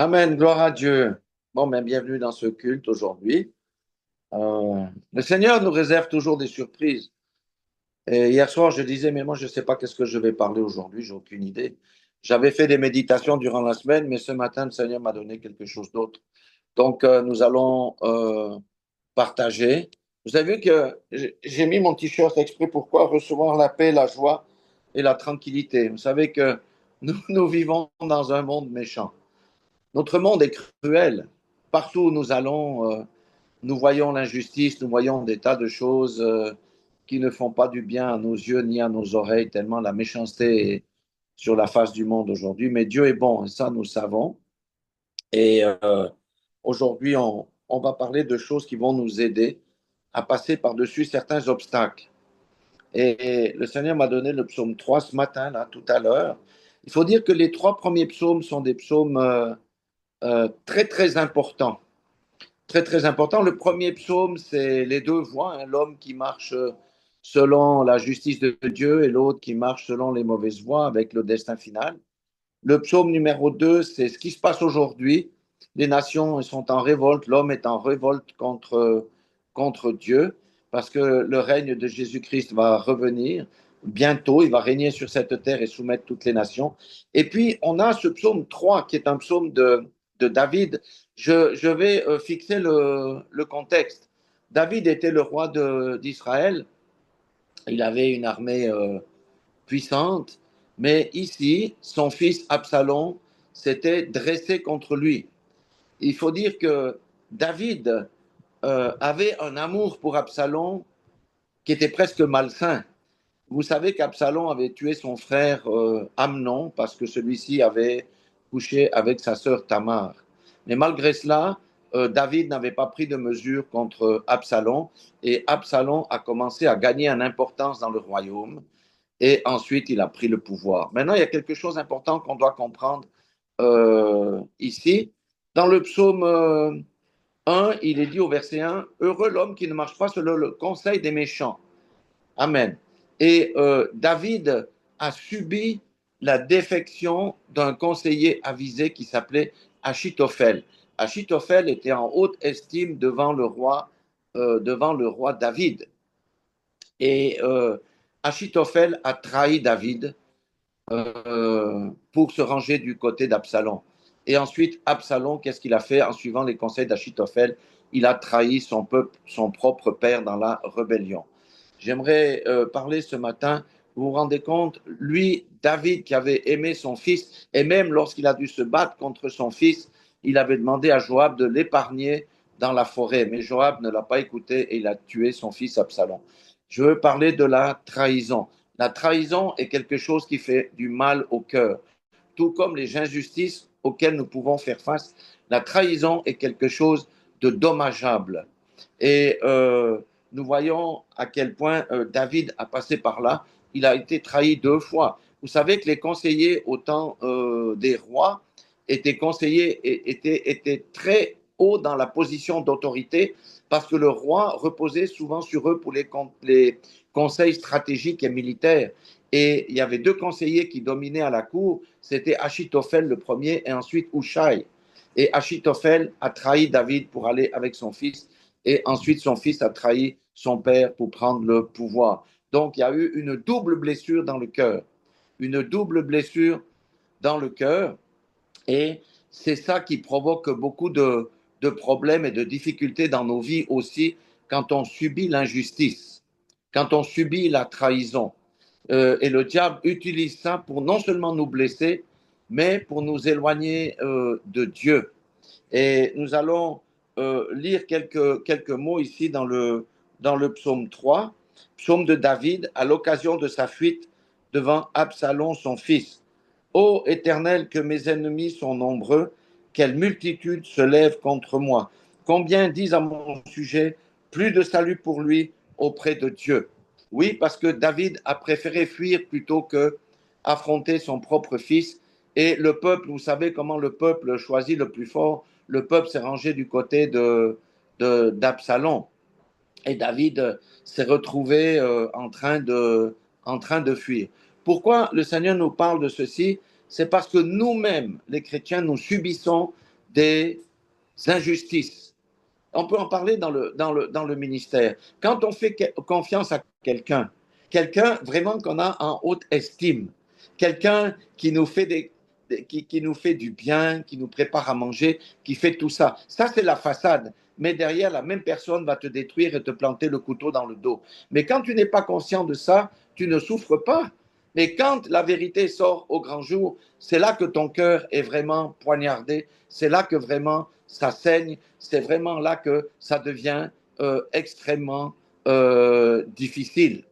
Amen, gloire à Dieu. Bon, ben, bienvenue dans ce culte aujourd'hui. Le Seigneur nous réserve toujours des surprises. Et hier soir, je disais, mais moi, je ne sais pas qu'est-ce que je vais parler aujourd'hui, j'ai aucune idée. J'avais fait des méditations durant la semaine, mais ce matin, le Seigneur m'a donné quelque chose d'autre. Donc, nous allons partager. Vous avez vu que j'ai mis mon t-shirt exprès pourquoi? Recevoir la paix, la joie et la tranquillité. Vous savez que nous vivons dans un monde méchant. Notre monde est cruel. Partout où nous allons, nous voyons l'injustice, nous voyons des tas de choses qui ne font pas du bien à nos yeux ni à nos oreilles, tellement la méchanceté est sur la face du monde aujourd'hui. Mais Dieu est bon, et ça nous savons. Et aujourd'hui, on va parler de choses qui vont nous aider à passer par-dessus certains obstacles. Et le Seigneur m'a donné le psaume 3 ce matin, là, tout à l'heure. Il faut dire que les trois premiers psaumes sont des psaumes très, très importants. Très, très important. Le premier psaume, c'est les deux voies, hein, l'homme qui marche selon la justice de Dieu et l'autre qui marche selon les mauvaises voies avec le destin final. Le psaume numéro 2, c'est ce qui se passe aujourd'hui. Les nations sont en révolte, l'homme est en révolte contre Dieu parce que le règne de Jésus-Christ va revenir bientôt, il va régner sur cette terre et soumettre toutes les nations. Et puis, on a ce psaume 3 qui est un psaume de David. Je vais fixer le contexte. David était le roi d'Israël, il avait une armée puissante, mais ici, son fils Absalom s'était dressé contre lui. Il faut dire que David avait un amour pour Absalom qui était presque malsain. Vous savez qu'Absalom avait tué son frère Amnon parce que celui-ci avait couché avec sa sœur Tamar. Mais malgré cela, David n'avait pas pris de mesures contre Absalom et Absalom a commencé à gagner en importance dans le royaume et ensuite il a pris le pouvoir. Maintenant, il y a quelque chose d'important qu'on doit comprendre ici. Dans le psaume 1, il est dit au verset 1, heureux l'homme qui ne marche pas selon le conseil des méchants. Amen. Et David a subi la défection d'un conseiller avisé qui s'appelait Achitophel. Achitophel était en haute estime devant le roi David. Et Achitophel a trahi David pour se ranger du côté d'Absalom. Et ensuite, Absalom, qu'est-ce qu'il a fait en suivant les conseils d'Achitophel? Il a trahi son peuple, son propre père dans la rébellion. J'aimerais parler ce matin, vous vous rendez compte, lui, David, qui avait aimé son fils, et même lorsqu'il a dû se battre contre son fils, il avait demandé à Joab de l'épargner dans la forêt. Mais Joab ne l'a pas écouté et il a tué son fils Absalom. Je veux parler de la trahison. La trahison est quelque chose qui fait du mal au cœur, tout comme les injustices auxquelles nous pouvons faire face. La trahison est quelque chose de dommageable. Et nous voyons à quel point David a passé par là. Il a été trahi deux fois. Vous savez que les conseillers au temps des rois étaient très hauts dans la position d'autorité parce que le roi reposait souvent sur eux pour les conseils stratégiques et militaires. Et il y avait deux conseillers qui dominaient à la cour, c'était Achitophel le premier et ensuite Hushai. Et Achitophel a trahi David pour aller avec son fils et ensuite son fils a trahi son père pour prendre le pouvoir. Donc il y a eu une double blessure dans le cœur, une double blessure dans le cœur et c'est ça qui provoque beaucoup de problèmes et de difficultés dans nos vies aussi quand on subit l'injustice, quand on subit la trahison. Et le diable utilise ça pour non seulement nous blesser, mais pour nous éloigner de Dieu. Et nous allons lire quelques mots ici dans le psaume 3, psaume de David, à l'occasion de sa fuite devant Absalom, son fils. Ô Éternel, que mes ennemis sont nombreux, quelle multitude se lève contre moi. Combien disent à mon sujet, plus de salut pour lui auprès de Dieu. Oui, parce que David a préféré fuir plutôt que affronter son propre fils. Et le peuple, vous savez comment le peuple choisit le plus fort. Le peuple s'est rangé du côté d'Absalom. Et David s'est retrouvé en train de fuir. Pourquoi le Seigneur nous parle de ceci? C'est parce que nous-mêmes, les chrétiens, nous subissons des injustices. On peut en parler dans le ministère. Quand on fait confiance à quelqu'un, quelqu'un vraiment qu'on a en haute estime, quelqu'un qui nous fait qui nous fait du bien, qui nous prépare à manger, qui fait tout ça. Ça, c'est la façade. Mais derrière, la même personne va te détruire et te planter le couteau dans le dos. Mais quand tu n'es pas conscient de ça, tu ne souffres pas. Mais quand la vérité sort au grand jour, c'est là que ton cœur est vraiment poignardé, c'est là que vraiment ça saigne, c'est vraiment là que ça devient extrêmement difficile.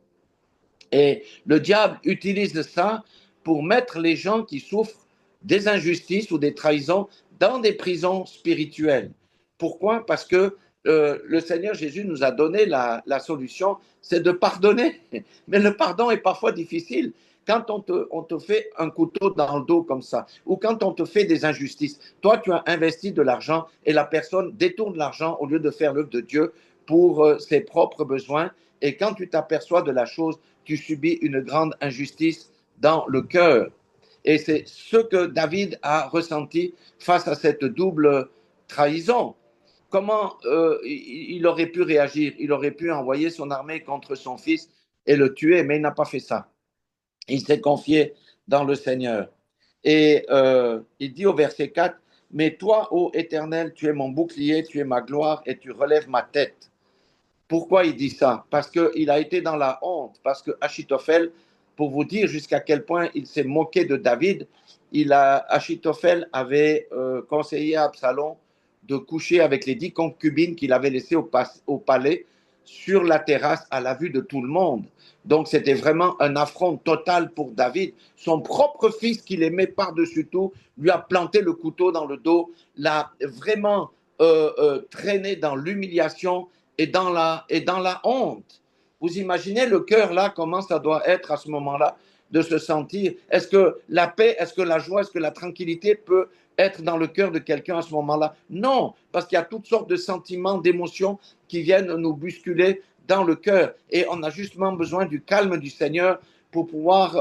Et le diable utilise ça pour mettre les gens qui souffrent des injustices ou des trahisons dans des prisons spirituelles. Pourquoi? Parce que le Seigneur Jésus nous a donné la solution, c'est de pardonner. Mais le pardon est parfois difficile. Quand on te fait un couteau dans le dos comme ça, ou quand on te fait des injustices, toi tu as investi de l'argent et la personne détourne l'argent au lieu de faire l'œuvre de Dieu pour ses propres besoins. Et quand tu t'aperçois de la chose, tu subis une grande injustice dans le cœur. Et c'est ce que David a ressenti face à cette double trahison. Comment il aurait pu réagir? Il aurait pu envoyer son armée contre son fils et le tuer, mais il n'a pas fait ça. Il s'est confié dans le Seigneur. Et il dit au verset 4, mais toi, ô Éternel, tu es mon bouclier, tu es ma gloire et tu relèves ma tête. Pourquoi il dit ça? Parce qu'il a été dans la honte, parce que Achitophel, pour vous dire jusqu'à quel point il s'est moqué de David, Achitophel avait conseillé à Absalom de coucher avec les 10 concubines qu'il avait laissées au palais sur la terrasse à la vue de tout le monde. Donc c'était vraiment un affront total pour David. Son propre fils qu'il aimait par-dessus tout lui a planté le couteau dans le dos, l'a vraiment traîné dans l'humiliation et dans la honte. Vous imaginez le cœur là, comment ça doit être à ce moment-là, de se sentir. Est-ce que la paix, est-ce que la joie, est-ce que la tranquillité peut être dans le cœur de quelqu'un à ce moment-là? Non, parce qu'il y a toutes sortes de sentiments, d'émotions qui viennent nous bousculer dans le cœur. Et on a justement besoin du calme du Seigneur pour pouvoir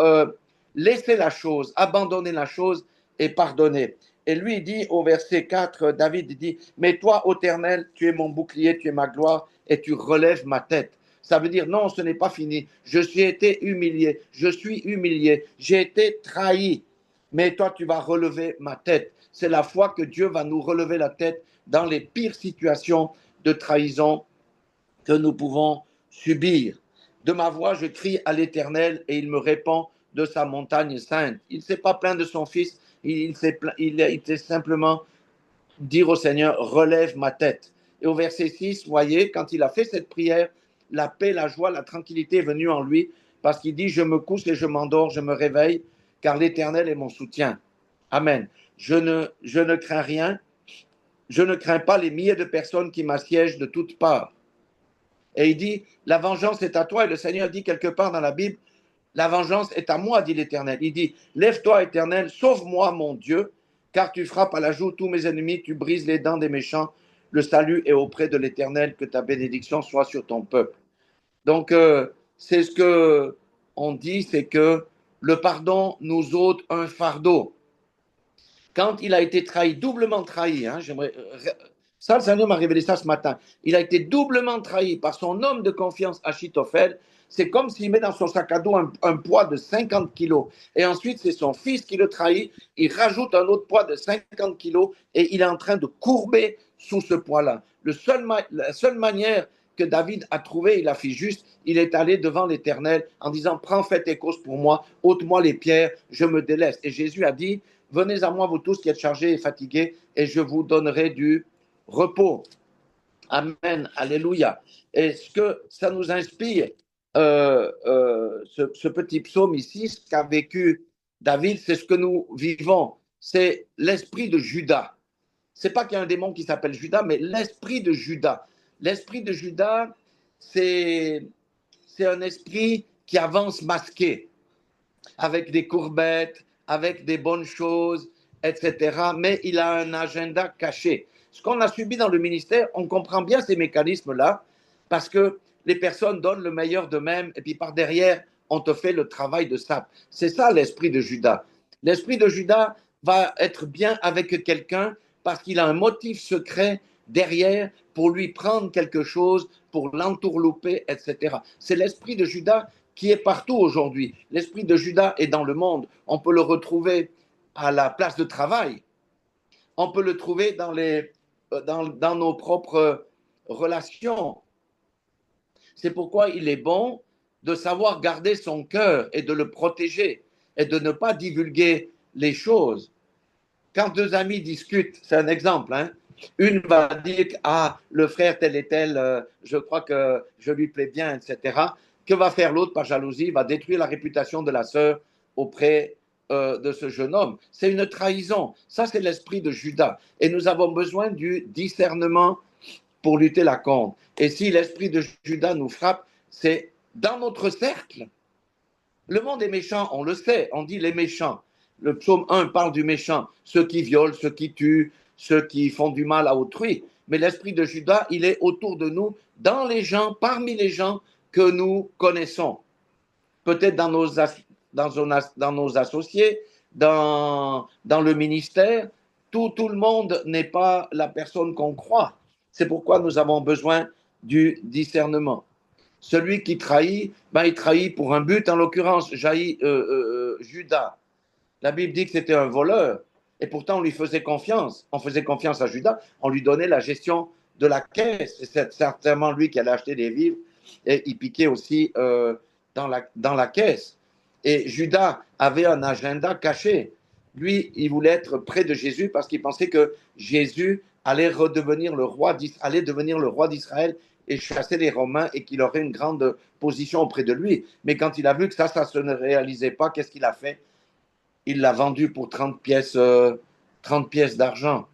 laisser la chose, abandonner la chose et pardonner. Et lui, il dit au verset 4, David dit, mais toi, Éternel, tu es mon bouclier, tu es ma gloire et tu relèves ma tête. Ça veut dire, non, ce n'est pas fini. Je suis été humilié, je suis humilié, j'ai été trahi, mais toi, tu vas relever ma tête. C'est la foi que Dieu va nous relever la tête dans les pires situations de trahison que nous pouvons subir. De ma voix, je crie à l'Éternel et il me répond de sa montagne sainte. Il ne s'est pas plaint de son fils, il s'est simplement dire au Seigneur, relève ma tête. Et au verset 6, voyez, quand il a fait cette prière, la paix, la joie, la tranquillité est venue en lui parce qu'il dit, je me couche et je m'endors, je me réveille, car l'Éternel est mon soutien. Amen. Je ne crains rien, je ne crains pas les milliers de personnes qui m'assiègent de toutes parts. Et il dit, la vengeance est à toi. Et le Seigneur dit quelque part dans la Bible, la vengeance est à moi, dit l'Éternel. Il dit, lève-toi, Éternel, sauve-moi, mon Dieu, car tu frappes à la joue tous mes ennemis, tu brises les dents des méchants. Le salut est auprès de l'Éternel, que ta bénédiction soit sur ton peuple. Donc, c'est ce que on dit, c'est que le pardon nous ôte un fardeau. Quand il a été trahi, doublement trahi, ça, le Seigneur m'a révélé ça ce matin. Il a été doublement trahi par son homme de confiance, Achitophel. C'est comme s'il met dans son sac à dos un poids de 50 kilos. Et ensuite, c'est son fils qui le trahit. Il rajoute un autre poids de 50 kilos et il est en train de courber sous ce poids-là. La seule manière que David a trouvé, il a fait juste, il est allé devant l'Éternel en disant, prends fait et cause pour moi, ôte-moi les pierres, je me délaisse. Et Jésus a dit, venez à moi, vous tous qui êtes chargés et fatigués, et je vous donnerai du repos. Amen, alléluia. Et ce que ça nous inspire, ce petit psaume ici, ce qu'a vécu David, c'est ce que nous vivons. C'est l'esprit de Judas. C'est pas qu'il y a un démon qui s'appelle Judas, mais l'esprit de Judas. L'esprit de Judas, c'est un esprit qui avance masqué, avec des courbettes, avec des bonnes choses, etc. Mais il a un agenda caché. Ce qu'on a subi dans le ministère, on comprend bien ces mécanismes-là, parce que les personnes donnent le meilleur d'eux-mêmes, et puis par derrière, on te fait le travail de sape. C'est ça l'esprit de Judas. L'esprit de Judas va être bien avec quelqu'un parce qu'il a un motif secret derrière pour lui prendre quelque chose, pour l'entourlouper, etc. C'est l'esprit de Judas qui est partout aujourd'hui. L'esprit de Judas est dans le monde. On peut le retrouver à la place de travail. On peut le trouver dans nos propres relations. C'est pourquoi il est bon de savoir garder son cœur et de le protéger et de ne pas divulguer les choses. Quand deux amis discutent, c'est un exemple, hein, une va dire ah, le frère tel et tel, je crois que je lui plais bien, etc. Que va faire l'autre par jalousie? Il va détruire la réputation de la sœur auprès de ce jeune homme. C'est une trahison. Ça, c'est l'esprit de Judas. Et nous avons besoin du discernement pour lutter la contre. Et si l'esprit de Judas nous frappe, c'est dans notre cercle. Le monde est méchant, on le sait, on dit les méchants. Le psaume 1 parle du méchant, ceux qui violent, ceux qui tuent, ceux qui font du mal à autrui. Mais l'esprit de Judas, il est autour de nous, dans les gens, parmi les gens que nous connaissons. Peut-être dans nos associés, dans le ministère, tout le monde n'est pas la personne qu'on croit. C'est pourquoi nous avons besoin du discernement. Celui qui trahit, il trahit pour un but, en l'occurrence, Judas. La Bible dit que c'était un voleur, et pourtant on lui faisait confiance. On faisait confiance à Judas, on lui donnait la gestion de la caisse. C'est certainement lui qui allait acheter des vivres, et il piquait aussi dans la caisse. Et Judas avait un agenda caché. Lui, il voulait être près de Jésus parce qu'il pensait que Jésus allait devenir le roi d'Israël et chasser les Romains et qu'il aurait une grande position auprès de lui. Mais quand il a vu que ça ne réalisait pas, qu'est-ce qu'il a fait? Il l'a vendu pour 30 pièces d'argent.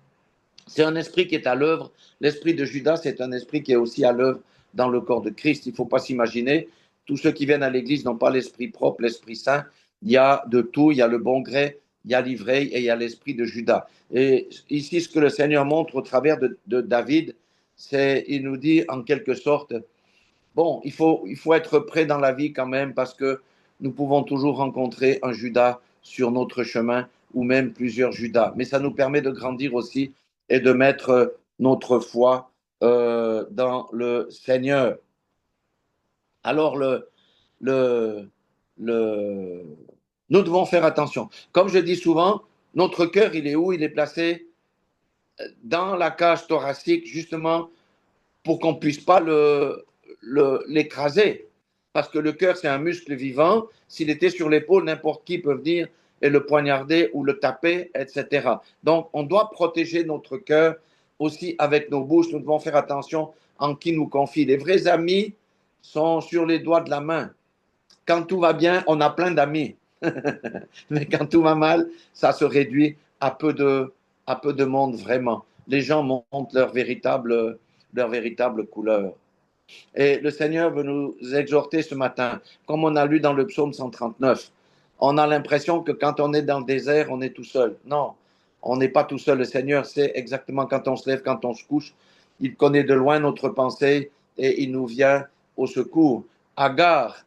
C'est un esprit qui est à l'œuvre. L'esprit de Judas, c'est un esprit qui est aussi à l'œuvre dans le corps de Christ. Il ne faut pas s'imaginer. Tous ceux qui viennent à l'église n'ont pas l'esprit propre, l'esprit saint. Il y a de tout. Il y a le bon gré, il y a l'ivraie et il y a l'esprit de Judas. Et ici, ce que le Seigneur montre au travers de David, il nous dit en quelque sorte, bon, il faut être prêt dans la vie quand même parce que nous pouvons toujours rencontrer un Judas sur notre chemin ou même plusieurs Judas. Mais ça nous permet de grandir aussi et de mettre notre foi dans le Seigneur. Alors, nous devons faire attention. Comme je dis souvent, notre cœur, il est où? Il est placé dans la cage thoracique, justement, pour qu'on ne puisse pas l'écraser. Parce que le cœur, c'est un muscle vivant. S'il était sur l'épaule, n'importe qui peut venir et le poignarder ou le taper, etc. Donc, on doit protéger notre cœur aussi avec nos bouches. Nous devons faire attention en qui nous confie. Les vrais amis sont sur les doigts de la main. Quand tout va bien, on a plein d'amis. Mais quand tout va mal, ça se réduit à peu de monde vraiment. Les gens montrent leur véritable couleur. Et le Seigneur veut nous exhorter ce matin, comme on a lu dans le psaume 139. On a l'impression que quand on est dans le désert, on est tout seul. Non, on n'est pas tout seul. Le Seigneur sait exactement quand on se lève, quand on se couche. Il connaît de loin notre pensée et il nous vient au secours. Agar,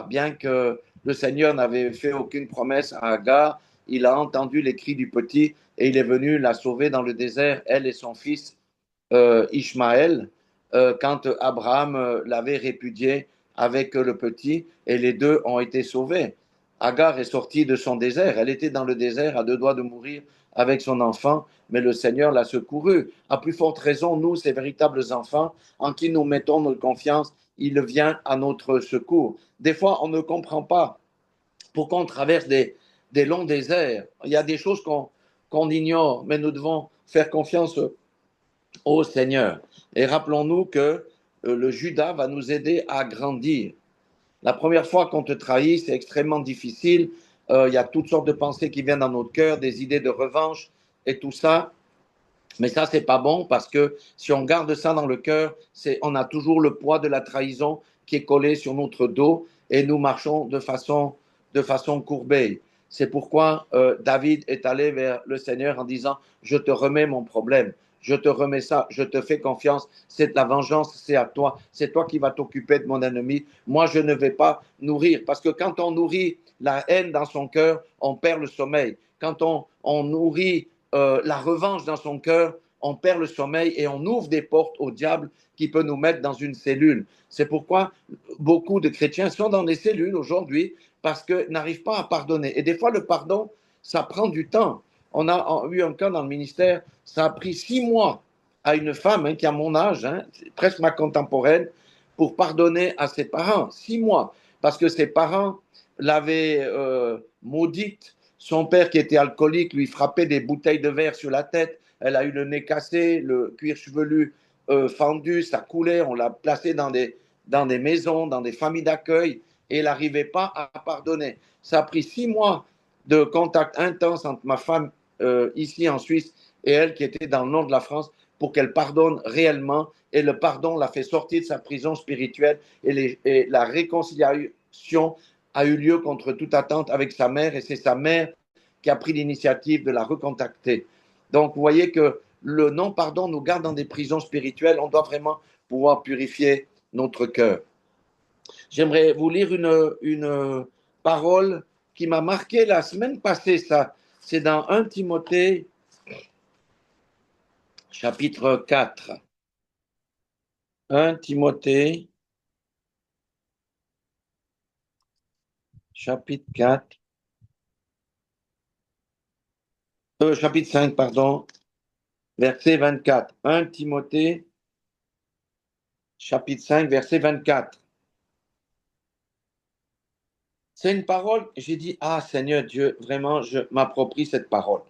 bien que le Seigneur n'avait fait aucune promesse à Agar, il a entendu les cris du petit et il est venu la sauver dans le désert, elle et son fils Ishmaël, quand Abraham l'avait répudié avec le petit, et les deux ont été sauvés. Agar est sortie de son désert, elle était dans le désert à deux doigts de mourir avec son enfant, mais le Seigneur l'a secourue. À plus forte raison, nous, ces véritables enfants, en qui nous mettons notre confiance, il vient à notre secours. Des fois, on ne comprend pas pourquoi on traverse des longs déserts. Il y a des choses qu'on ignore, mais nous devons faire confiance au Seigneur. Et rappelons-nous que le Judas va nous aider à grandir. La première fois qu'on te trahit, c'est extrêmement difficile. Il y a toutes sortes de pensées qui viennent dans notre cœur, des idées de revanche et tout ça. Mais ça, c'est pas bon parce que si on garde ça dans le cœur, on a toujours le poids de la trahison qui est collé sur notre dos et nous marchons de façon courbée. C'est pourquoi David est allé vers le Seigneur en disant, je te remets mon problème. Je te remets ça, je te fais confiance, c'est la vengeance, c'est à toi, c'est toi qui vas t'occuper de mon ennemi. Moi, je ne vais pas nourrir, parce que quand on nourrit la haine dans son cœur, on perd le sommeil. Quand on nourrit la revanche dans son cœur, on perd le sommeil et on ouvre des portes au diable qui peut nous mettre dans une cellule. C'est pourquoi beaucoup de chrétiens sont dans des cellules aujourd'hui parce qu'ils n'arrivent pas à pardonner. Et des fois, le pardon, ça prend du temps. On a eu un cas dans le ministère, ça a pris 6 mois à une femme qui a mon âge, presque ma contemporaine, pour pardonner à ses parents. 6 mois, parce que ses parents l'avaient maudite. Son père, qui était alcoolique, lui frappait des bouteilles de verre sur la tête. Elle a eu le nez cassé, le cuir chevelu fendu, ça coulait. On l'a placée dans des maisons, dans des familles d'accueil, et elle n'arrivait pas à pardonner. Ça a pris 6 mois de contact intense entre ma femme ici en Suisse et elle qui était dans le nord de la France pour qu'elle pardonne réellement. Et le pardon l'a fait sortir de sa prison spirituelle et la réconciliation a eu lieu contre toute attente avec sa mère et c'est sa mère qui a pris l'initiative de la recontacter. Donc, vous voyez que le non-pardon nous garde dans des prisons spirituelles. On doit vraiment pouvoir purifier notre cœur. J'aimerais vous lire une parole qui m'a marqué la semaine passée. Ça, c'est dans 1 Timothée, chapitre 4. 1 Timothée, chapitre 4. Chapitre 5, pardon, verset 24. 1 Timothée, chapitre 5, verset 24. C'est une parole, j'ai dit, ah Seigneur Dieu, vraiment, je m'approprie cette parole.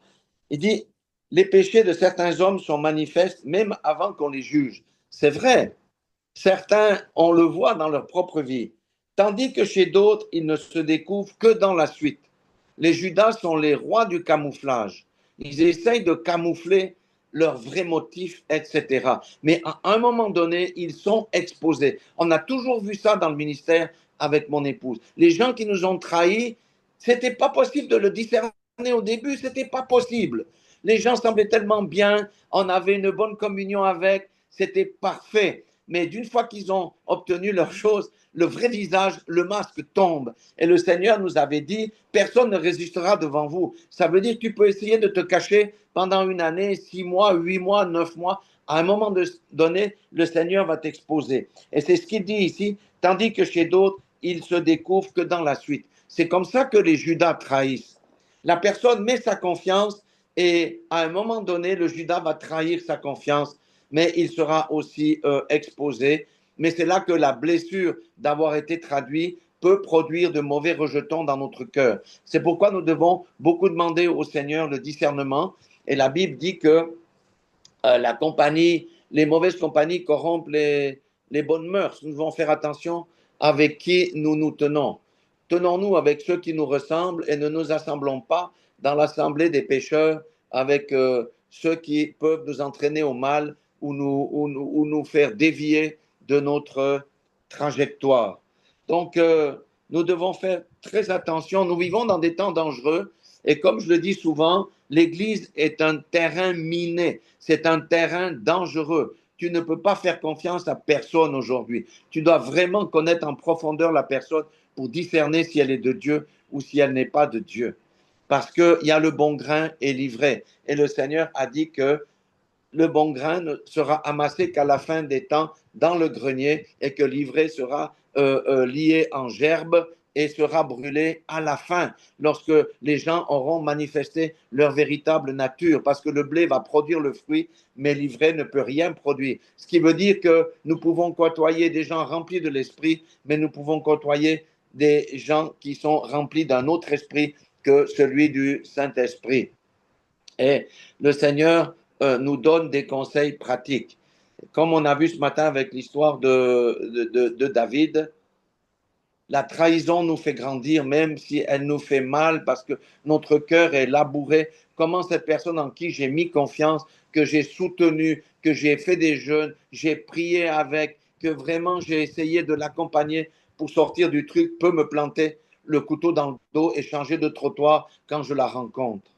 Il dit, les péchés de certains hommes sont manifestes même avant qu'on les juge. C'est vrai, certains, on le voit dans leur propre vie, tandis que chez d'autres, ils ne se découvrent que dans la suite. Les Judas sont les rois du camouflage. Ils essayent de camoufler leurs vrais motifs, etc. Mais à un moment donné, ils sont exposés. On a toujours vu ça dans le ministère avec mon épouse. Les gens qui nous ont trahis, c'était pas possible de le discerner au début, c'était pas possible. Les gens semblaient tellement bien, on avait une bonne communion avec, c'était parfait. Mais d'une fois qu'ils ont obtenu leur chose, le vrai visage, le masque tombe. Et le Seigneur nous avait dit, personne ne résistera devant vous. Ça veut dire que tu peux essayer de te cacher pendant une année, 6 mois, 8 mois, 9 mois. À un moment donné, le Seigneur va t'exposer. Et c'est ce qu'il dit ici, tandis que chez d'autres, il se découvre que dans la suite. C'est comme ça que les Judas trahissent. La personne met sa confiance et à un moment donné, le Judas va trahir sa confiance, mais il sera aussi exposé. Mais c'est là que la blessure d'avoir été traduit peut produire de mauvais rejetons dans notre cœur. C'est pourquoi nous devons beaucoup demander au Seigneur le discernement. Et la Bible dit que la compagnie, les mauvaises compagnies corrompent les bonnes mœurs. Nous devons faire attention avec qui nous nous tenons. Tenons-nous avec ceux qui nous ressemblent et ne nous assemblons pas dans l'assemblée des pécheurs avec ceux qui peuvent nous entraîner au mal ou nous faire dévier de notre trajectoire. Donc, nous devons faire très attention. Nous vivons dans des temps dangereux et comme je le dis souvent, l'Église est un terrain miné, c'est un terrain dangereux. Tu ne peux pas faire confiance à personne aujourd'hui. Tu dois vraiment connaître en profondeur la personne pour discerner si elle est de Dieu ou si elle n'est pas de Dieu. Parce qu'il y a le bon grain et l'ivraie. Et le Seigneur a dit que le bon grain ne sera amassé qu'à la fin des temps dans le grenier et que l'ivraie sera liée en gerbe et sera brûlée à la fin, lorsque les gens auront manifesté leur véritable nature, parce que le blé va produire le fruit, mais l'ivraie ne peut rien produire. Ce qui veut dire que nous pouvons côtoyer des gens remplis de l'esprit, mais nous pouvons côtoyer des gens qui sont remplis d'un autre esprit que celui du Saint-Esprit. Et le Seigneur nous donne des conseils pratiques. Comme on a vu ce matin avec l'histoire de David, la trahison nous fait grandir, même si elle nous fait mal, parce que notre cœur est labouré. Comment cette personne en qui j'ai mis confiance, que j'ai soutenu, que j'ai fait des jeûnes, j'ai prié avec, que vraiment j'ai essayé de l'accompagner pour sortir du truc, peut me planter le couteau dans le dos et changer de trottoir quand je la rencontre.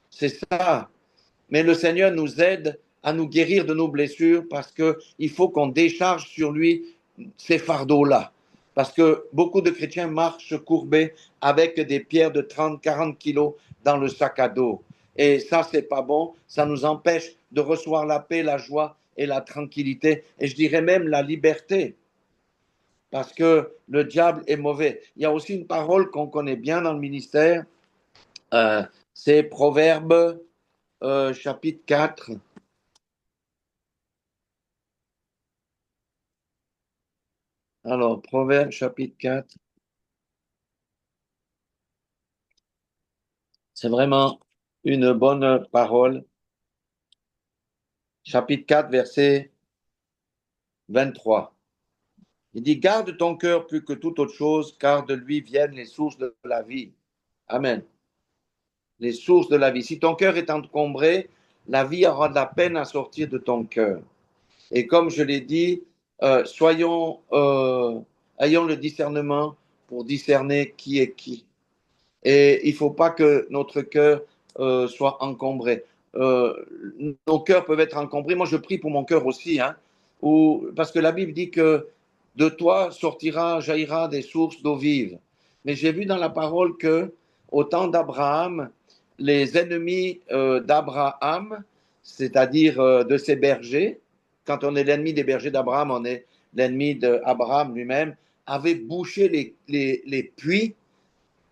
C'est ça. Mais le Seigneur nous aide à nous guérir de nos blessures parce qu'il faut qu'on décharge sur lui ces fardeaux-là. Parce que beaucoup de chrétiens marchent courbés avec des pierres de 30, 40 kilos dans le sac à dos. Et ça, c'est pas bon. Ça nous empêche de recevoir la paix, la joie et la tranquillité. Et je dirais même la liberté. Parce que le diable est mauvais. Il y a aussi une parole qu'on connaît bien dans le ministère. Euh, c'est Proverbe chapitre 4. Alors, Proverbe chapitre 4. C'est vraiment une bonne parole. Chapitre 4, verset 23. Il dit, garde ton cœur plus que toute autre chose, car de lui viennent les sources de la vie. Amen. Les sources de la vie. Si ton cœur est encombré, la vie aura de la peine à sortir de ton cœur. Et comme je l'ai dit, ayons le discernement pour discerner qui est qui. Et il ne faut pas que notre cœur soit encombré. Euh, nos cœurs peuvent être encombrés. Moi, je prie pour mon cœur aussi, hein, parce que la Bible dit que de toi jaillira des sources d'eau vive. Mais j'ai vu dans la parole que au temps d'Abraham, les ennemis d'Abraham, c'est-à-dire de ses bergers, quand on est l'ennemi des bergers d'Abraham, on est l'ennemi d'Abraham lui-même, avaient bouché les puits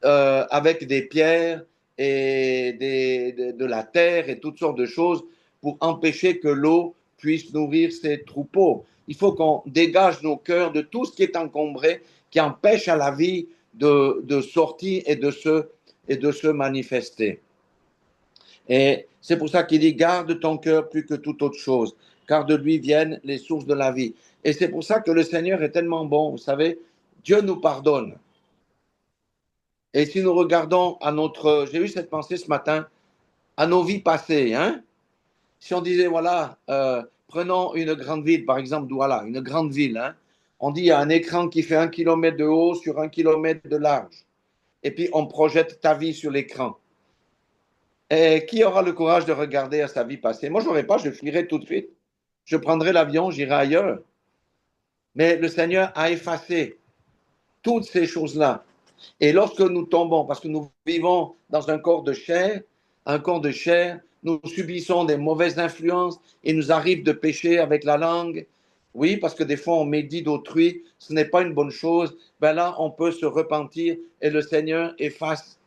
avec des pierres et de la terre et toutes sortes de choses pour empêcher que l'eau puisse nourrir ses troupeaux. Il faut qu'on dégage nos cœurs de tout ce qui est encombré, qui empêche à la vie de sortir et de se manifester. Et c'est pour ça qu'il dit, garde ton cœur plus que toute autre chose, car de lui viennent les sources de la vie. Et c'est pour ça que le Seigneur est tellement bon. Vous savez, Dieu nous pardonne. Et si nous regardons à notre, j'ai eu cette pensée ce matin, à nos vies passées, hein? Si on disait, voilà, prenons une grande ville, par exemple, Douala, une grande ville, hein? On dit, il y a un écran qui fait 1 kilomètre de haut sur 1 kilomètre de large. Et puis, on projette ta vie sur l'écran. Et qui aura le courage de regarder à sa vie passée? Moi, je n'aurais pas, je fuirais tout de suite. Je prendrais l'avion, j'irai ailleurs. Mais le Seigneur a effacé toutes ces choses-là. Et lorsque nous tombons, parce que nous vivons dans un corps de chair, nous subissons des mauvaises influences, il nous arrive de pécher avec la langue. Oui, parce que des fois on médit d'autrui, ce n'est pas une bonne chose. Ben là, on peut se repentir et le Seigneur efface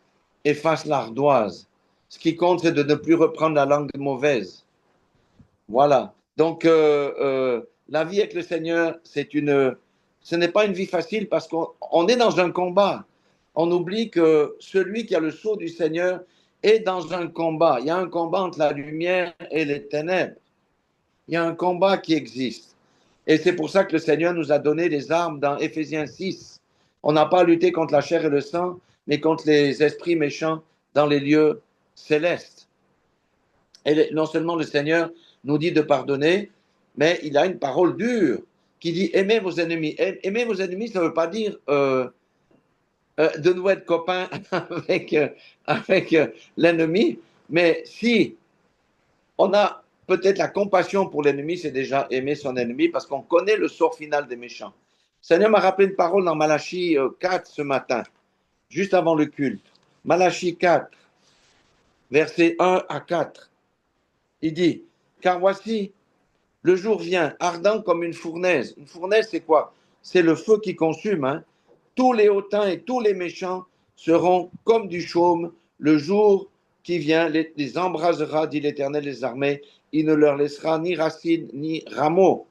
l'ardoise. Ce qui compte, c'est de ne plus reprendre la langue mauvaise. Voilà. Donc, la vie avec le Seigneur, ce n'est pas une vie facile parce qu'on est dans un combat. On oublie que celui qui a le sceau du Seigneur est dans un combat. Il y a un combat entre la lumière et les ténèbres. Il y a un combat qui existe. Et c'est pour ça que le Seigneur nous a donné des armes dans Éphésiens 6. On n'a pas lutté contre la chair et le sang, mais contre les esprits méchants dans les lieux célestes. Et non seulement le Seigneur nous dit de pardonner, mais il a une parole dure qui dit aimez vos ennemis. Aimer vos ennemis, ça ne veut pas dire de nous être copains avec l'ennemi, mais si on a peut-être la compassion pour l'ennemi, c'est déjà aimer son ennemi parce qu'on connaît le sort final des méchants. Le Seigneur m'a rappelé une parole dans Malachie 4 ce matin, juste avant le culte. Malachie 4, versets 1 à 4. Il dit, car voici, le jour vient, ardent comme une fournaise. Une fournaise, c'est quoi? C'est le feu qui consume. Hein? Tous les hautains et tous les méchants seront comme du chaume. Le jour qui vient les embrasera, dit l'Éternel des armées. Il ne leur laissera ni racines ni rameaux.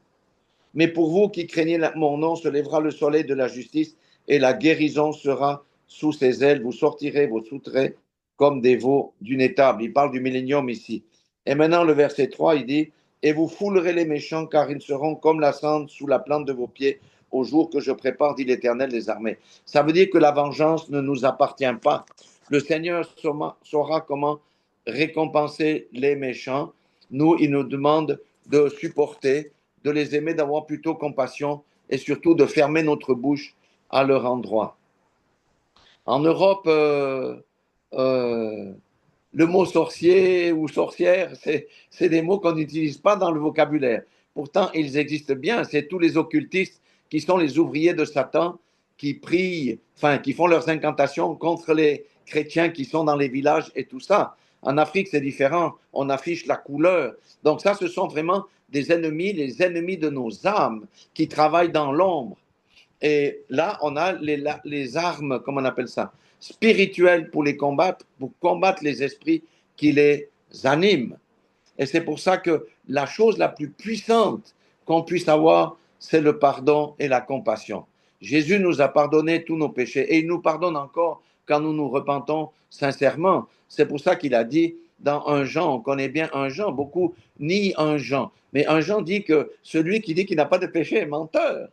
Mais pour vous qui craignez mon nom, se lèvera le soleil de la justice et la guérison sera sous ses ailes. Vous sortirez vos soutraits comme des veaux d'une étable. Il parle du millénium ici. Et maintenant, le verset 3, il dit, et vous foulerez les méchants, car ils seront comme la cendre sous la plante de vos pieds au jour que je prépare, dit l'Éternel des armées. Ça veut dire que la vengeance ne nous appartient pas. Le Seigneur saura comment récompenser les méchants. Nous, il nous demande de supporter, de les aimer, d'avoir plutôt compassion et surtout de fermer notre bouche à leur endroit. En Europe, le mot sorcier ou sorcière, c'est des mots qu'on n'utilise pas dans le vocabulaire. Pourtant, ils existent bien. C'est tous les occultistes qui sont les ouvriers de Satan qui prient, enfin, qui font leurs incantations contre les chrétiens qui sont dans les villages et tout ça. En Afrique, c'est différent. On affiche la couleur. Donc ça, ce sont vraiment des ennemis, les ennemis de nos âmes qui travaillent dans l'ombre. Et là, on a les armes, comment on appelle ça, spirituelles pour combattre les esprits qui les animent. Et c'est pour ça que la chose la plus puissante qu'on puisse avoir, c'est le pardon et la compassion. Jésus nous a pardonné tous nos péchés et il nous pardonne encore quand nous nous repentons sincèrement. C'est pour ça qu'il a dit dans 1 Jean, on connaît bien 1 Jean, beaucoup nient 1 Jean. Mais 1 Jean dit que celui qui dit qu'il n'a pas de péché est menteur.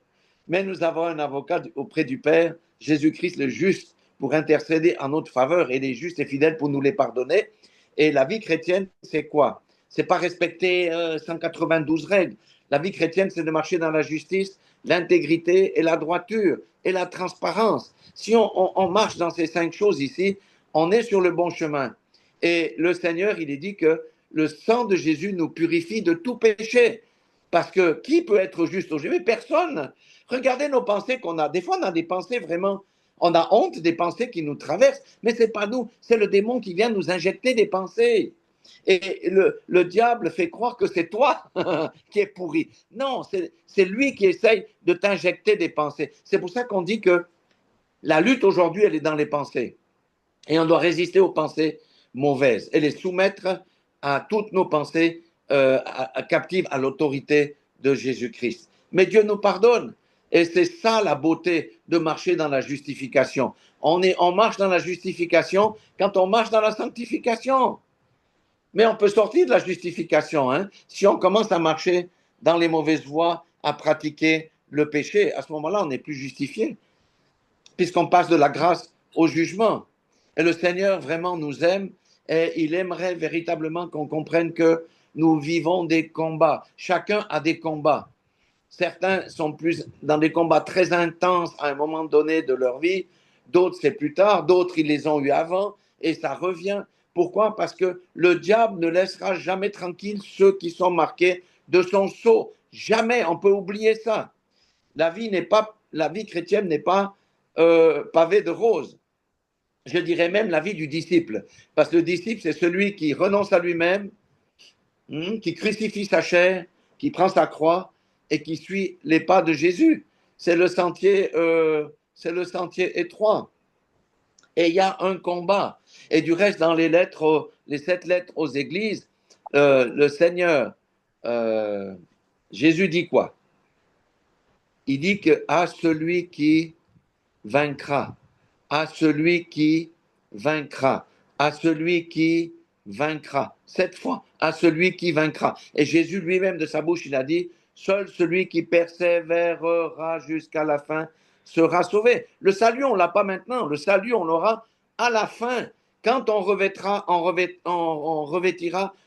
Mais nous avons un avocat auprès du Père, Jésus-Christ le juste, pour intercéder en notre faveur et les justes et fidèles pour nous les pardonner. Et la vie chrétienne, c'est quoi? C'est pas respecter 192 règles. La vie chrétienne, c'est de marcher dans la justice, l'intégrité et la droiture et la transparence. Si on marche dans ces 5 choses ici, on est sur le bon chemin. Et le Seigneur, il est dit que le sang de Jésus nous purifie de tout péché. Parce que qui peut être juste aujourd'hui? Personne. Regardez nos pensées qu'on a. Des fois, on a des pensées vraiment. On a honte des pensées qui nous traversent, mais ce n'est pas nous, c'est le démon qui vient nous injecter des pensées. Et le diable fait croire que c'est toi qui es pourri. Non, c'est lui qui essaye de t'injecter des pensées. C'est pour ça qu'on dit que la lutte aujourd'hui, elle est dans les pensées. Et on doit résister aux pensées mauvaises et les soumettre à toutes nos pensées captives à l'autorité de Jésus-Christ. Mais Dieu nous pardonne. Et c'est ça la beauté de marcher dans la justification. On marche dans la justification quand on marche dans la sanctification. Mais on peut sortir de la justification. Si on commence à marcher dans les mauvaises voies, à pratiquer le péché, à ce moment-là, on n'est plus justifié, puisqu'on passe de la grâce au jugement. Et le Seigneur vraiment nous aime et il aimerait véritablement qu'on comprenne que nous vivons des combats. Chacun a des combats. Certains sont plus dans des combats très intenses à un moment donné de leur vie, d'autres c'est plus tard, d'autres ils les ont eu avant et ça revient. Pourquoi? Parce que le diable ne laissera jamais tranquille ceux qui sont marqués de son sceau. Jamais, on peut oublier ça. La vie chrétienne n'est pas pavée de roses. Je dirais même la vie du disciple. Parce que le disciple, c'est celui qui renonce à lui-même, qui crucifie sa chair, qui prend sa croix et qui suit les pas de Jésus. C'est le sentier étroit. Et il y a un combat. Et du reste, dans les 7 lettres aux églises, le Seigneur, Jésus dit quoi? Il dit que à celui qui vaincra, à celui qui vaincra, à celui qui vaincra. 7 fois, à celui qui vaincra. Et Jésus lui-même, de sa bouche, il a dit, seul celui qui persévérera jusqu'à la fin sera sauvé. Le salut, on ne l'a pas maintenant. Le salut, on l'aura à la fin, quand on revêtira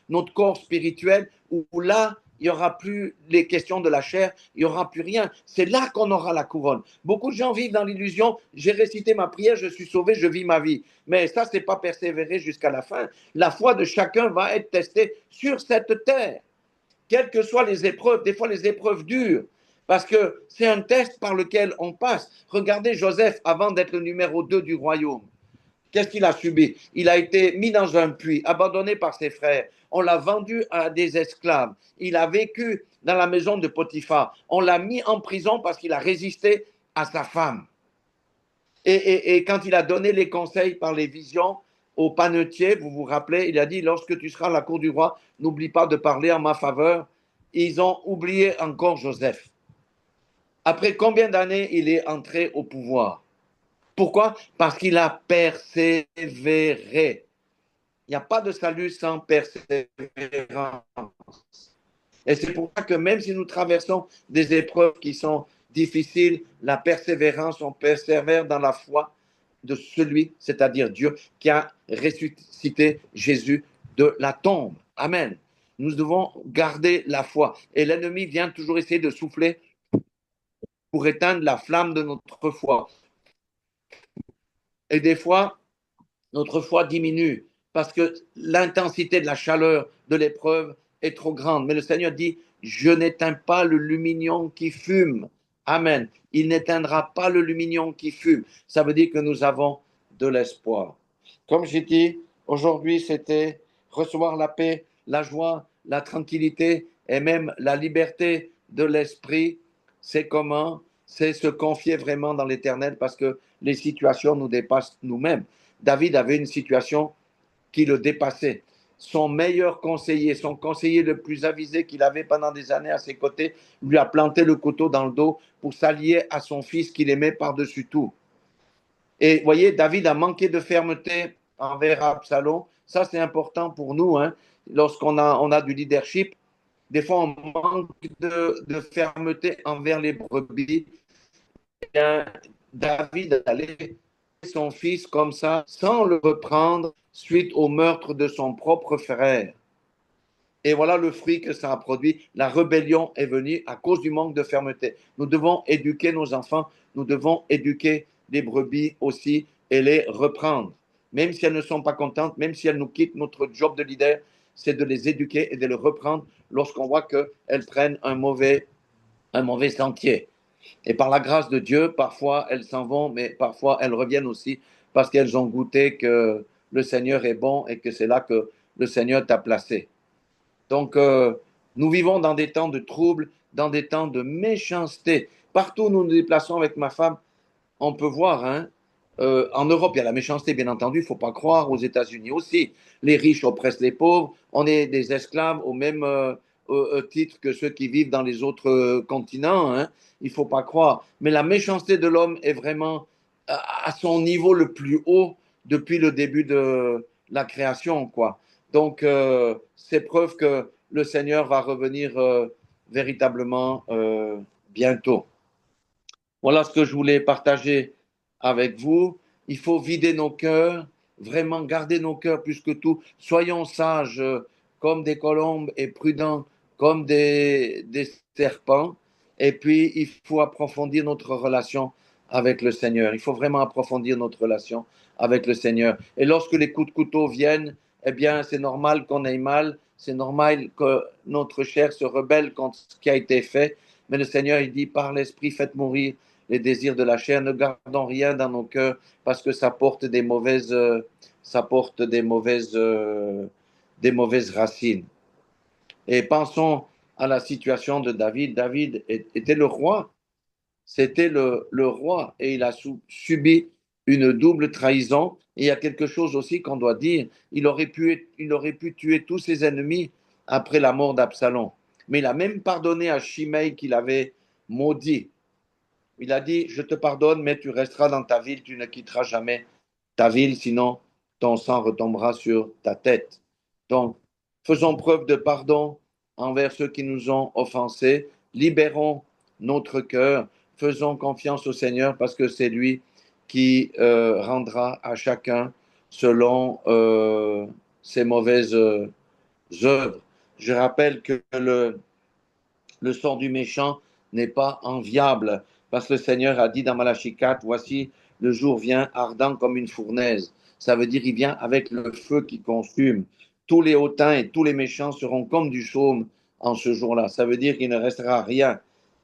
notre corps spirituel, où là, il n'y aura plus les questions de la chair, il n'y aura plus rien. C'est là qu'on aura la couronne. Beaucoup de gens vivent dans l'illusion, j'ai récité ma prière, je suis sauvé, je vis ma vie. Mais ça, c'est pas persévérer jusqu'à la fin. La foi de chacun va être testée sur cette terre, quelles que soient les épreuves, des fois les épreuves dures, parce que c'est un test par lequel on passe. Regardez Joseph avant d'être le numéro 2 du royaume. Qu'est-ce qu'il a subi? Il a été mis dans un puits, abandonné par ses frères. On l'a vendu à des esclaves. Il a vécu dans la maison de Potiphar. On l'a mis en prison parce qu'il a résisté à sa femme. Et quand il a donné les conseils par les visions au panetier, vous vous rappelez, il a dit, lorsque tu seras à la cour du roi, n'oublie pas de parler en ma faveur. Ils ont oublié encore Joseph. Après combien d'années il est entré au pouvoir? Pourquoi? Parce qu'il a persévéré. Il n'y a pas de salut sans persévérance. Et c'est pour ça que même si nous traversons des épreuves qui sont difficiles, la persévérance, on persévère dans la foi de celui, c'est-à-dire Dieu, qui a ressuscité Jésus de la tombe. Amen. Nous devons garder la foi. Et l'ennemi vient toujours essayer de souffler pour éteindre la flamme de notre foi. Et des fois, notre foi diminue parce que l'intensité de la chaleur de l'épreuve est trop grande. Mais le Seigneur dit, je n'éteins pas le lumignon qui fume. Amen. Il n'éteindra pas le lumignon qui fume. Ça veut dire que nous avons de l'espoir. Comme j'ai dit, aujourd'hui, c'était recevoir la paix, la joie, la tranquillité et même la liberté de l'esprit. C'est comment? C'est se confier vraiment dans l'Éternel parce que les situations nous dépassent nous-mêmes. David avait une situation qui le dépassait. Son meilleur conseiller, son conseiller le plus avisé qu'il avait pendant des années à ses côtés, lui a planté le couteau dans le dos pour s'allier à son fils qu'il aimait par-dessus tout. Et vous voyez, David a manqué de fermeté envers Absalom. Ça, c'est important pour nous. Hein. Lorsqu'on a du leadership, des fois, on manque de fermeté envers les brebis. Et David allait son fils comme ça, sans le reprendre, suite au meurtre de son propre frère. Et voilà le fruit que ça a produit. La rébellion est venue à cause du manque de fermeté. Nous devons éduquer nos enfants, nous devons éduquer les brebis aussi et les reprendre. Même si elles ne sont pas contentes, même si elles nous quittent, notre job de leader, c'est de les éduquer et de les reprendre lorsqu'on voit qu'elles prennent un mauvais sentier. Et par la grâce de Dieu, parfois elles s'en vont, mais parfois elles reviennent aussi parce qu'elles ont goûté que le Seigneur est bon et que c'est là que le Seigneur t'a placé. Donc, nous vivons dans des temps de troubles, dans des temps de méchanceté. Partout où nous nous déplaçons avec ma femme, on peut voir, hein, en Europe, il y a la méchanceté, bien entendu, il ne faut pas croire, aux États-Unis aussi. Les riches oppressent les pauvres, on est des esclaves au même titre que ceux qui vivent dans les autres continents, hein. Il ne faut pas croire. Mais la méchanceté de l'homme est vraiment à son niveau le plus haut depuis le début de la création, quoi. Donc, c'est preuve que le Seigneur va revenir véritablement bientôt. Voilà ce que je voulais partager avec vous. Il faut vider nos cœurs, vraiment garder nos cœurs plus que tout. Soyons sages comme des colombes et prudents comme des serpents. Et puis, il faut approfondir notre relation avec le Seigneur. Il faut vraiment approfondir notre relation avec le Seigneur. Et lorsque les coups de couteau viennent, eh bien, c'est normal qu'on ait mal. C'est normal que notre chair se rebelle contre ce qui a été fait. Mais le Seigneur, il dit, par l'Esprit, faites mourir les désirs de la chair. Ne gardons rien dans nos cœurs parce que ça porte des mauvaises racines. Et pensons à la situation de David. David était le roi. C'était le roi et il a subi une double trahison. Et il y a quelque chose aussi qu'on doit dire. Il aurait pu tuer tous ses ennemis après la mort d'Absalom. Mais il a même pardonné à Shimei qu'il avait maudit. Il a dit, je te pardonne, mais tu resteras dans ta ville, tu ne quitteras jamais ta ville, sinon ton sang retombera sur ta tête. Donc, faisons preuve de pardon envers ceux qui nous ont offensés, libérons notre cœur, faisons confiance au Seigneur parce que c'est lui qui rendra à chacun selon ses mauvaises œuvres. Je rappelle que le sort du méchant n'est pas enviable, parce que le Seigneur a dit dans Malachie 4, voici, le jour vient ardent comme une fournaise. Ça veut dire il vient avec le feu qui consume. Tous les hautains et tous les méchants seront comme du chaume en ce jour-là. Ça veut dire qu'il ne restera rien.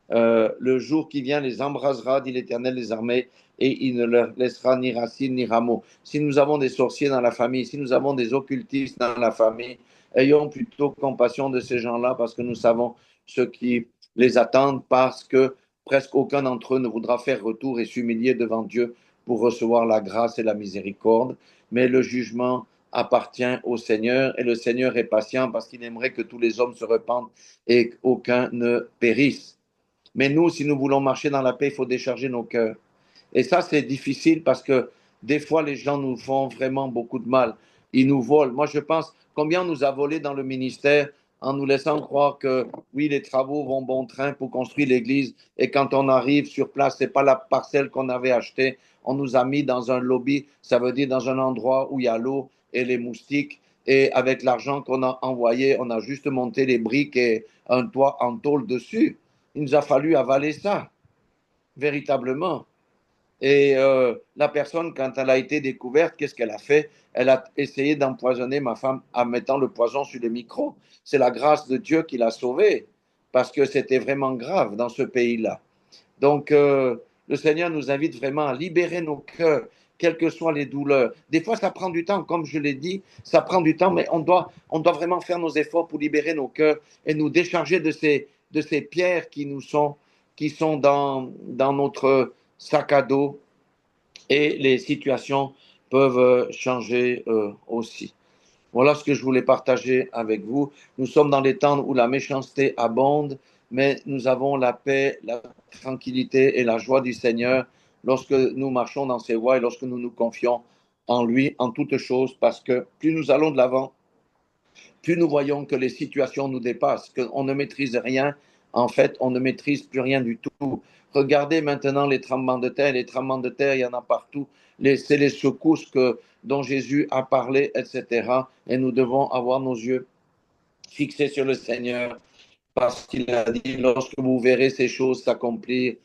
Le jour qui vient les embrasera, dit l'Éternel des armées, et il ne leur laissera ni racines ni rameaux. Si nous avons des sorciers dans la famille, si nous avons des occultistes dans la famille, ayons plutôt compassion de ces gens-là parce que nous savons ce qui les attendent, parce que presque aucun d'entre eux ne voudra faire retour et s'humilier devant Dieu pour recevoir la grâce et la miséricorde. Mais le jugement appartient au Seigneur et le Seigneur est patient parce qu'il aimerait que tous les hommes se repentent et qu'aucun ne périsse. Mais nous, si nous voulons marcher dans la paix, il faut décharger nos cœurs. Et ça, c'est difficile parce que des fois, les gens nous font vraiment beaucoup de mal. Ils nous volent. Moi, je pense combien on nous a volé dans le ministère en nous laissant croire que oui, les travaux vont bon train pour construire l'église. Et quand on arrive sur place, ce n'est pas la parcelle qu'on avait achetée. On nous a mis dans un lobby, ça veut dire dans un endroit où il y a l'eau et les moustiques. Et avec l'argent qu'on a envoyé, on a juste monté les briques et un toit en tôle dessus. Il nous a fallu avaler ça, véritablement. Et la personne, quand elle a été découverte, qu'est-ce qu'elle a fait? Elle a essayé d'empoisonner ma femme en mettant le poison sur les micros. C'est la grâce de Dieu qui l'a sauvée, parce que c'était vraiment grave dans ce pays-là. Donc, le Seigneur nous invite vraiment à libérer nos cœurs, quelles que soient les douleurs. Des fois, ça prend du temps, comme je l'ai dit, ça prend du temps, mais on doit vraiment faire nos efforts pour libérer nos cœurs et nous décharger de ces pierres qui sont dans notre sac à dos, et les situations peuvent changer aussi. Voilà ce que je voulais partager avec vous. Nous sommes dans des temps où la méchanceté abonde, mais nous avons la paix, la tranquillité et la joie du Seigneur lorsque nous marchons dans ses voies et lorsque nous nous confions en lui en toutes choses, parce que plus nous allons de l'avant, plus nous voyons que les situations nous dépassent, qu'on ne maîtrise rien. En fait, on ne maîtrise plus rien du tout. Regardez maintenant les tremblements de terre. Les tremblements de terre, il y en a partout. C'est les secousses dont Jésus a parlé, etc. Et nous devons avoir nos yeux fixés sur le Seigneur, parce qu'il a dit, lorsque vous verrez ces choses s'accomplir,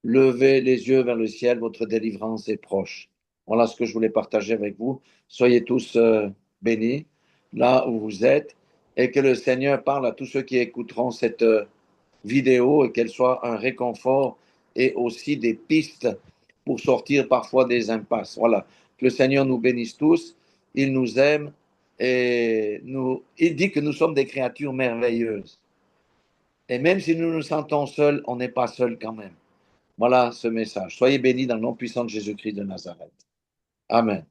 levez les yeux vers le ciel, votre délivrance est proche. Voilà ce que je voulais partager avec vous. Soyez tous bénis là où vous êtes, et que le Seigneur parle à tous ceux qui écouteront cette vidéo, et qu'elle soit un réconfort et aussi des pistes pour sortir parfois des impasses. Voilà. Que le Seigneur nous bénisse tous. Il nous aime et il dit que nous sommes des créatures merveilleuses. Et même si nous nous sentons seuls, on n'est pas seuls quand même. Voilà ce message. Soyez bénis dans le nom puissant de Jésus-Christ de Nazareth. Amen.